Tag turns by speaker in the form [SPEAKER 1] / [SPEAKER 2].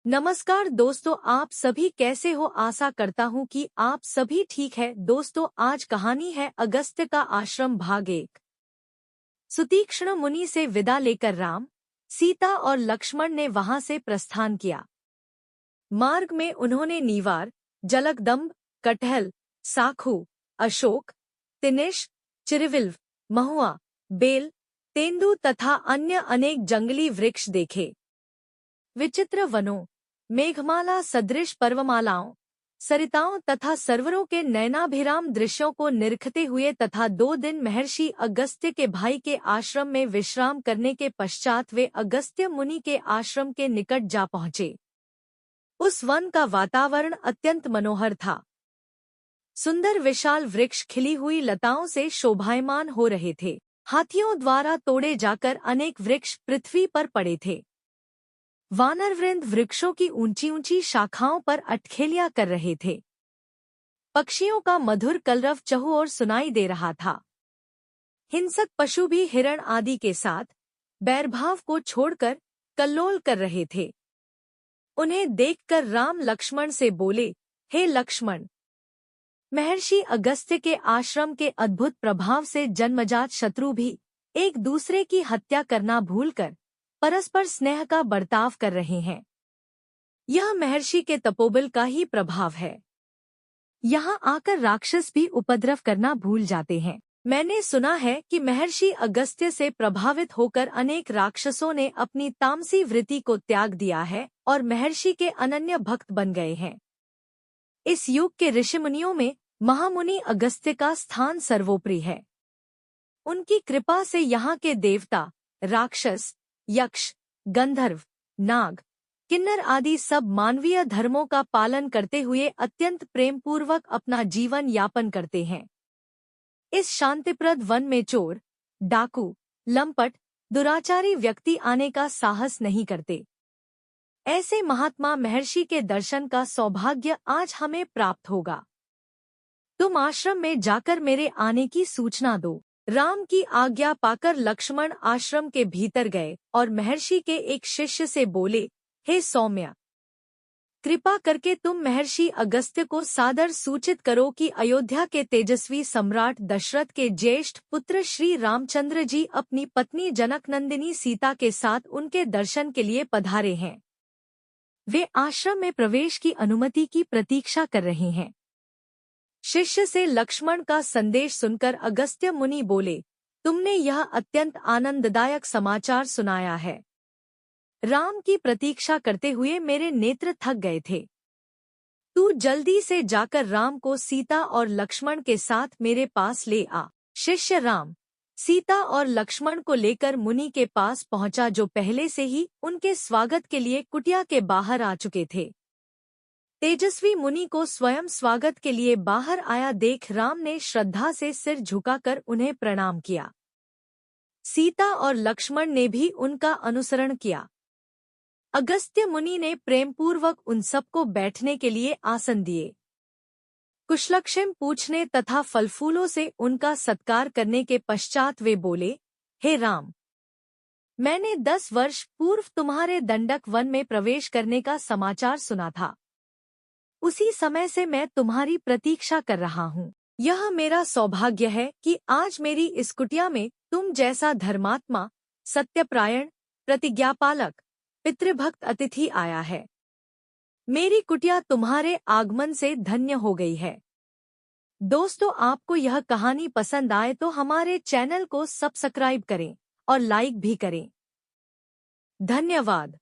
[SPEAKER 1] नमस्कार दोस्तों, आप सभी कैसे हो। आशा करता हूँ कि आप सभी ठीक है। दोस्तों, आज कहानी है अगस्त्य का आश्रम भाग 1। सुतीक्ष्ण मुनि से विदा लेकर राम, सीता और लक्ष्मण ने वहां से प्रस्थान किया। मार्ग में उन्होंने नीवार, जलकदम्ब, कटहल, साखू, अशोक, तिनिश, चिरविल्व, महुआ, बेल, तेंदु तथा अन्य अनेक जंगली वृक्ष देखे। विचित्र वनों, मेघमाला सदृश पर्वमालाओं, सरिताओं तथा सरोवरों के नयनाभिराम दृश्यों को निरखते हुए तथा 2 दिन महर्षि अगस्त्य के भाई के आश्रम में विश्राम करने के पश्चात वे अगस्त्य मुनि के आश्रम के निकट जा पहुँचे। उस वन का वातावरण अत्यंत मनोहर था। सुंदर विशाल वृक्ष खिली हुई लताओं से शोभायमान हो रहे थे। हाथियों द्वारा तोड़े जाकर अनेक वृक्ष पृथ्वी पर पड़े थे। वानरवृंद वृक्षों की ऊंची ऊंची शाखाओं पर अटखेलियां कर रहे थे। पक्षियों का मधुर कलरव चहुओर सुनाई दे रहा था। हिंसक पशु भी हिरण आदि के साथ बैरभाव को छोड़कर कल्लोल कर रहे थे। उन्हें देखकर राम लक्ष्मण से बोले, हे लक्ष्मण, महर्षि अगस्त्य के आश्रम के अद्भुत प्रभाव से जन्मजात शत्रु भी एक दूसरे की हत्या करना भूलकर परस्पर स्नेह का बर्ताव कर रहे हैं। यह महर्षि के तपोबल का ही प्रभाव है। यहाँ आकर राक्षस भी उपद्रव करना भूल जाते हैं। मैंने सुना है कि महर्षि अगस्त्य से प्रभावित होकर अनेक राक्षसों ने अपनी तामसी वृत्ति को त्याग दिया है और महर्षि के अनन्य भक्त बन गए हैं। इस युग के ऋषिमुनियों में महामुनि अगस्त्य का स्थान सर्वोपरि है। उनकी कृपा से यहाँ के देवता, राक्षस, यक्ष, गंधर्व, नाग, किन्नर आदि सब मानवीय धर्मों का पालन करते हुए अत्यंत प्रेमपूर्वक अपना जीवन यापन करते हैं। इस शांतिप्रद वन में चोर, डाकू, लंपट, दुराचारी व्यक्ति आने का साहस नहीं करते। ऐसे महात्मा महर्षि के दर्शन का सौभाग्य आज हमें प्राप्त होगा। तुम आश्रम में जाकर मेरे आने की सूचना दो। राम की आज्ञा पाकर लक्ष्मण आश्रम के भीतर गए और महर्षि के एक शिष्य से बोले, हे सौम्य, कृपा करके तुम महर्षि अगस्त्य को सादर सूचित करो कि अयोध्या के तेजस्वी सम्राट दशरथ के ज्येष्ठ पुत्र श्री रामचंद्र जी अपनी पत्नी जनकनंदिनी सीता के साथ उनके दर्शन के लिए पधारे हैं। वे आश्रम में प्रवेश की अनुमति की प्रतीक्षा कर रहे हैं। शिष्य से लक्ष्मण का संदेश सुनकर अगस्त्य मुनि बोले, तुमने यह अत्यंत आनंददायक समाचार सुनाया है। राम की प्रतीक्षा करते हुए मेरे नेत्र थक गए थे। तू जल्दी से जाकर राम को सीता और लक्ष्मण के साथ मेरे पास ले आ। शिष्य राम, सीता और लक्ष्मण को लेकर मुनि के पास पहुंचा, जो पहले से ही उनके स्वागत के लिए कुटिया के बाहर आ चुके थे। तेजस्वी मुनि को स्वयं स्वागत के लिए बाहर आया देख राम ने श्रद्धा से सिर झुकाकर उन्हें प्रणाम किया। सीता और लक्ष्मण ने भी उनका अनुसरण किया। अगस्त्य मुनि ने प्रेमपूर्वक उन सबको बैठने के लिए आसन दिए। कुशलक्षेम पूछने तथा फलफूलों से उनका सत्कार करने के पश्चात वे बोले, हे राम, मैंने 10 वर्ष पूर्व तुम्हारे दंडक वन में प्रवेश करने का समाचार सुना था। उसी समय से मैं तुम्हारी प्रतीक्षा कर रहा हूँ। यह मेरा सौभाग्य है कि आज मेरी इस कुटिया में तुम जैसा धर्मात्मा, सत्यपरायण, प्रतिज्ञापालक, पितृभक्त अतिथि आया है। मेरी कुटिया तुम्हारे आगमन से धन्य हो गई है। दोस्तों, आपको यह कहानी पसंद आए तो हमारे चैनल को सब्सक्राइब करें और लाइक भी करें। धन्यवाद।